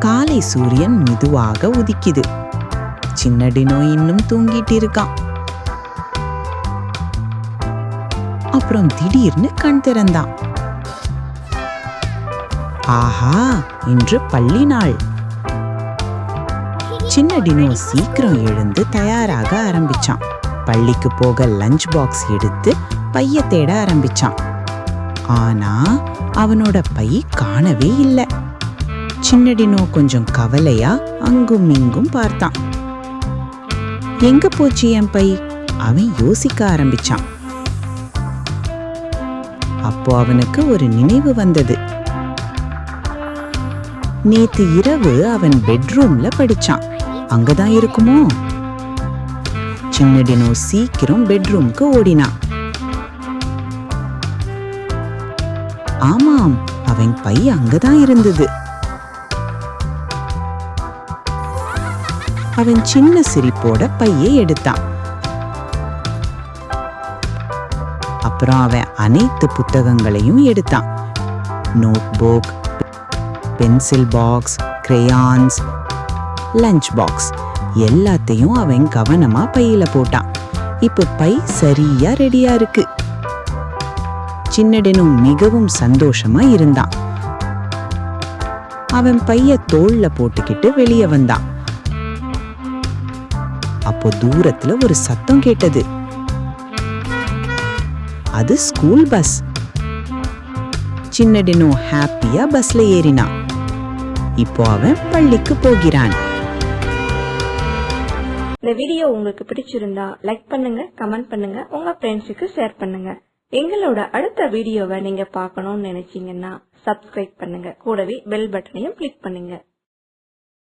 காலை சூரியன் மெதுவாக உதிக்குது. சின்ன டினோ இன்னும் தூங்கிட்டு இருக்கான். அப்புறம் திடீர்னு கண் திறந்தான். ஆஹா, இன்று பள்ளி நாள். சின்ன டினோ சீக்கிரம் எழுந்து தயாராக ஆரம்பிச்சான். பள்ளிக்கு போக லஞ்ச் பாக்ஸ் எடுத்து பைய தேட ஆரம்பிச்சான். ஆனா அவனோட பை காணவே இல்லை. சின்ன டினோ கொஞ்சம் கவலையா அங்கும் இங்கும் பார்த்தான். எங்க போச்சு என் பை? அவன் யோசிக்க ஆரம்பிச்சான். அப்போ அவனுக்கு ஒரு நினைவு வந்தது. நேத்து இரவு அவன் பெட்ரூம்ல படிச்சான். அங்கதான் இருக்குமோ? சின்ன டினோ சீக்கிரம் பெட்ரூம்க்கு ஓடினான். ஆமாம், அவன் பை அங்கதான் இருந்தது. அவன் சின்ன சிரிப்போட பையை எடுத்தான். அப்புறம் அவன் அனைத்து புத்தகங்களையும் எடுத்தான். Notebook, pencil box, crayons, lunch box எல்லாத்தையும் அவன் கவனமா பையில போட்டான். இப்ப பை சரியா ரெடியா இருக்கு. சின்ன டினோ மிகவும் சந்தோஷமா இருந்தான். அவன் பைய தோள்ல போட்டுக்கிட்டு வெளியே வந்தான். அப்போ தூரத்துல ஒரு சத்தம் கேட்டது. அது ஸ்கூல் பஸ். சின்ன டினோ ஹாப்பியா பஸ்ல ஏறினான். இப்போ அவன் பள்ளிக்கு போகிறான். இந்த வீடியோ உங்களுக்கு பிடிச்சிருந்தா லைக் பண்ணுங்க, கமெண்ட் பண்ணுங்க, உங்க ஃப்ரெண்ட்ஸுக்கு ஷேர் பண்ணுங்க. எங்களோட அடுத்த வீடியோவை நீங்க பார்க்கணும்னு நினைச்சீங்கன்னா சப்ஸ்கிரைப் பண்ணுங்க. கூடவே பெல் பட்டனையும் கிளிக் பண்ணுங்க.